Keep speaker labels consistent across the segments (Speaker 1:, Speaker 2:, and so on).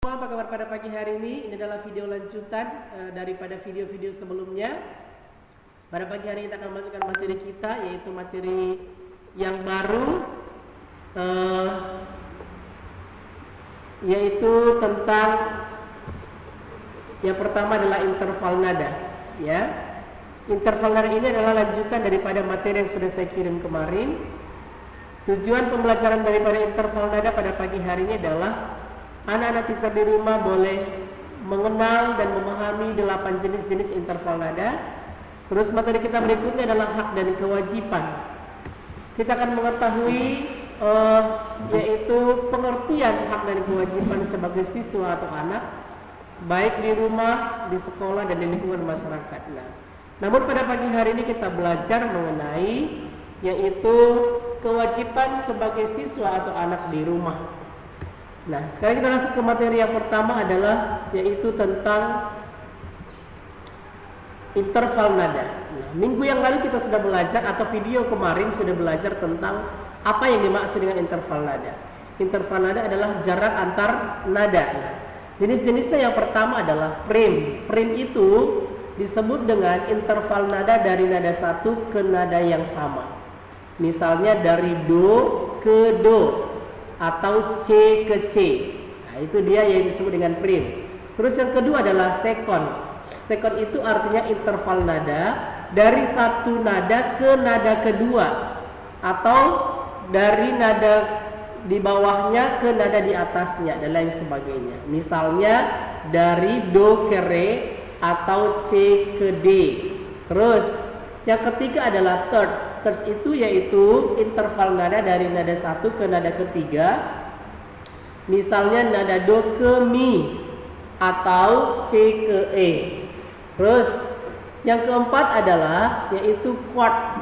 Speaker 1: Apa kabar pada pagi hari ini? Ini adalah video lanjutan daripada video-video sebelumnya. Pada pagi hari ini kita akan masukkan materi kita, yaitu materi yang baru, yaitu tentang yang pertama adalah interval nada. Ya, interval nada ini adalah lanjutan daripada materi yang sudah saya kirim kemarin. Tujuan pembelajaran daripada interval nada pada pagi hari ini adalah anak-anak teacher di rumah boleh mengenal dan memahami 8 jenis-jenis interval nada. Terus materi kita berikutnya adalah hak dan kewajiban. Kita akan mengetahui yaitu pengertian hak dan kewajiban sebagai siswa atau anak, baik di rumah, di sekolah, dan di lingkungan masyarakat. Namun pada pagi hari ini kita belajar mengenai yaitu kewajiban sebagai siswa atau anak di rumah. Nah, sekarang kita masuk ke materi yang pertama adalah yaitu tentang interval nada. Nah, minggu yang lalu kita sudah belajar atau video kemarin sudah belajar tentang apa yang dimaksud dengan interval nada. Interval nada adalah jarak antar nada. Nah, jenis-jenisnya yang pertama adalah prim. Prim itu disebut dengan interval nada dari nada satu ke nada yang sama. Misalnya dari do ke do atau C ke C. Nah, itu dia yang disebut dengan prim. Terus yang kedua adalah sekon. Sekon itu artinya interval nada dari satu nada ke nada kedua, atau dari nada di bawahnya ke nada di atasnya dan lain sebagainya. Misalnya dari do ke re atau C ke D. Terus yang ketiga adalah terts. Terts itu yaitu interval nada dari nada satu ke nada ketiga. Misalnya nada do ke mi atau C ke E. Terus yang keempat adalah yaitu quart.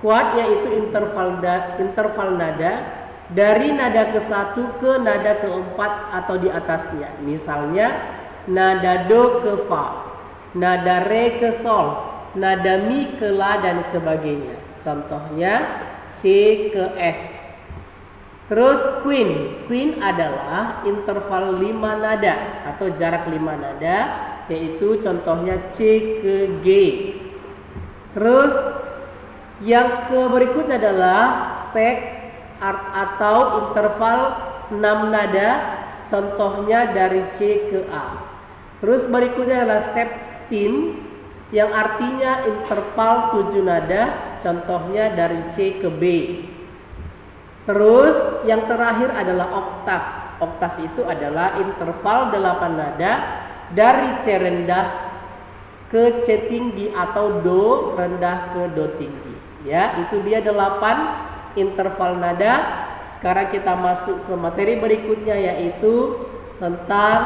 Speaker 1: Quart yaitu interval nada dari nada ke satu ke nada keempat atau di atasnya. Misalnya nada do ke fa, nada re ke sol, nada mi ke la, dan sebagainya. Contohnya C ke F. Terus queen. Queen adalah interval 5 nada atau jarak 5 nada, yaitu contohnya C ke G. Terus yang berikutnya adalah sek atau interval 6 nada, contohnya dari C ke A. Terus berikutnya adalah septim yang artinya interval 7 nada, contohnya dari C ke B. Terus yang terakhir adalah oktav. Oktav itu adalah interval 8 nada dari C rendah ke C tinggi atau do rendah ke do tinggi. Ya, itu dia 8 interval nada. Sekarang kita masuk ke materi berikutnya, yaitu tentang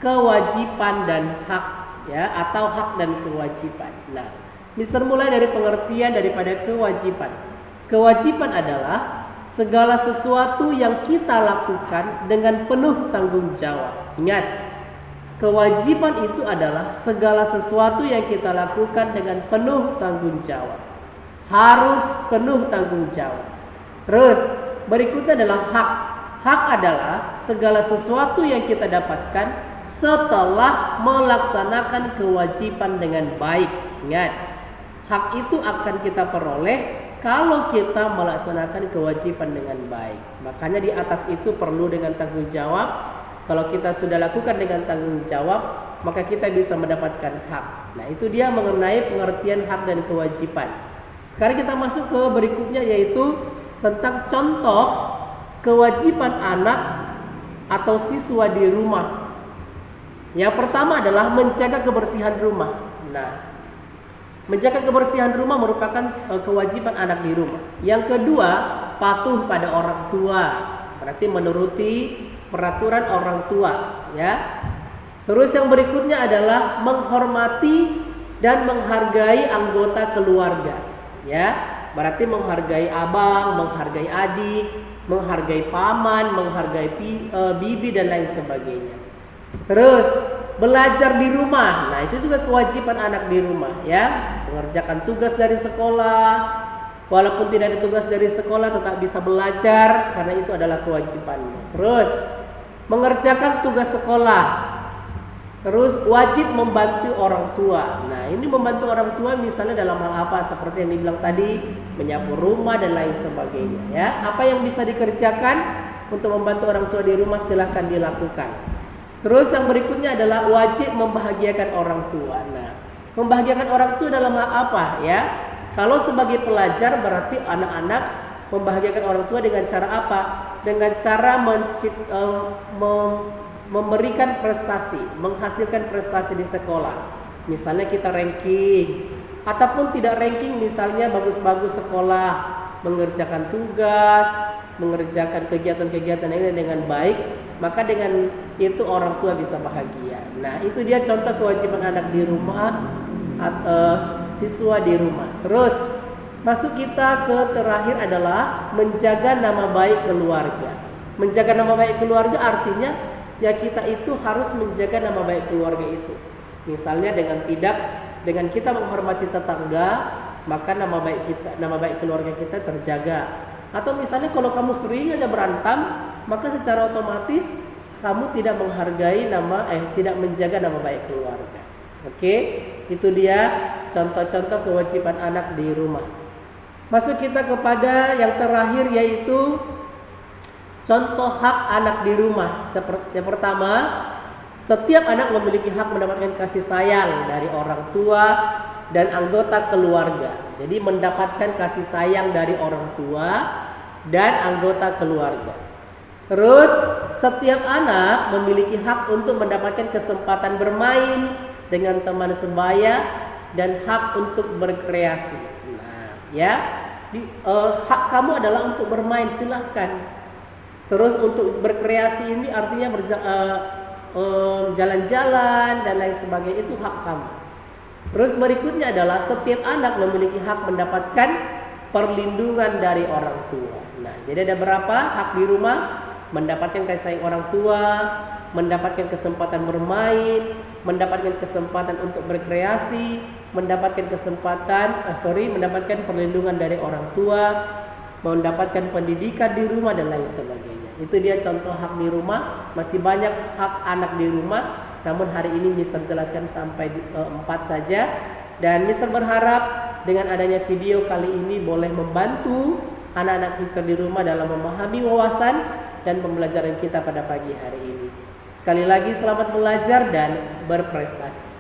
Speaker 1: kewajiban dan hak, ya, atau hak dan kewajiban. Nah, Mister mulai dari pengertian daripada kewajiban. Kewajiban adalah segala sesuatu yang kita lakukan dengan penuh tanggung jawab. Ingat, kewajiban itu adalah segala sesuatu yang kita lakukan dengan penuh tanggung jawab. Harus penuh tanggung jawab. Terus berikutnya adalah hak. Hak adalah segala sesuatu yang kita dapatkan setelah melaksanakan kewajiban dengan baik. Ingat, hak itu akan kita peroleh kalau kita melaksanakan kewajiban dengan baik. Makanya di atas itu perlu dengan tanggung jawab. Kalau kita sudah lakukan dengan tanggung jawab, maka kita bisa mendapatkan hak. Nah, itu dia mengenai pengertian hak dan kewajiban. Sekarang kita masuk ke berikutnya, yaitu tentang contoh kewajiban anak atau siswa di rumah. Yang pertama adalah menjaga kebersihan rumah. Nah, menjaga kebersihan rumah merupakan kewajiban anak di rumah. Yang kedua, patuh pada orang tua. Berarti menuruti peraturan orang tua, ya. Terus yang berikutnya adalah menghormati dan menghargai anggota keluarga, ya. Berarti menghargai abang, menghargai adik, menghargai paman, menghargai bibi, dan lain sebagainya. Terus belajar di rumah. Nah, itu juga kewajiban anak di rumah, ya. Mengerjakan tugas dari sekolah. Walaupun tidak ada tugas dari sekolah, tetap bisa belajar karena itu adalah kewajibannya. Terus mengerjakan tugas sekolah, terus wajib membantu orang tua. Nah, ini membantu orang tua misalnya dalam hal apa? Seperti yang dibilang tadi, menyapu rumah dan lain sebagainya. Ya, apa yang bisa dikerjakan untuk membantu orang tua di rumah silahkan dilakukan. Terus yang berikutnya adalah wajib membahagiakan orang tua. Nah, membahagiakan orang tua dalam hal apa? Ya, kalau sebagai pelajar berarti anak-anak membahagiakan orang tua dengan cara apa? Dengan cara memberikan prestasi, menghasilkan prestasi di sekolah. Misalnya kita ranking, ataupun tidak ranking, misalnya bagus-bagus sekolah, mengerjakan tugas, mengerjakan kegiatan-kegiatan ini dengan baik, maka dengan itu orang tua bisa bahagia. Nah, itu dia contoh kewajiban anak di rumah, siswa di rumah. Terus masuk kita ke terakhir adalah menjaga nama baik keluarga. Menjaga nama baik keluarga artinya ya kita itu harus menjaga nama baik keluarga itu. Misalnya dengan kita menghormati tetangga, maka nama baik keluarga kita terjaga. Atau misalnya kalau kamu sering aja berantem, maka secara otomatis kamu tidak menjaga nama baik keluarga. Oke, itu dia contoh-contoh kewajiban anak di rumah. Masuk kita kepada yang terakhir, yaitu contoh hak anak di rumah. Seperti yang pertama, setiap anak memiliki hak mendapatkan kasih sayang dari orang tua dan anggota keluarga. Jadi mendapatkan kasih sayang dari orang tua dan anggota keluarga. Terus setiap anak memiliki hak untuk mendapatkan kesempatan bermain dengan teman sebaya dan hak untuk berkreasi. Nah, ya, hak kamu adalah untuk bermain, silahkan. Terus untuk berkreasi ini artinya jalan-jalan dan lain sebagainya, itu hak kamu. Terus berikutnya adalah setiap anak memiliki hak mendapatkan perlindungan dari orang tua. Nah, jadi ada berapa hak di rumah? Mendapatkan kasih sayang orang tua, mendapatkan kesempatan bermain, mendapatkan kesempatan untuk berkreasi, mendapatkan mendapatkan perlindungan dari orang tua, mendapatkan pendidikan di rumah dan lain sebagainya. Itu dia contoh hak di rumah. Masih banyak hak anak di rumah, namun hari ini Mister jelaskan sampai 4 saja. Dan Mister berharap dengan adanya video kali ini boleh membantu anak-anak teacher di rumah dalam memahami wawasan dan pembelajaran kita pada pagi hari ini. Sekali lagi selamat belajar dan berprestasi.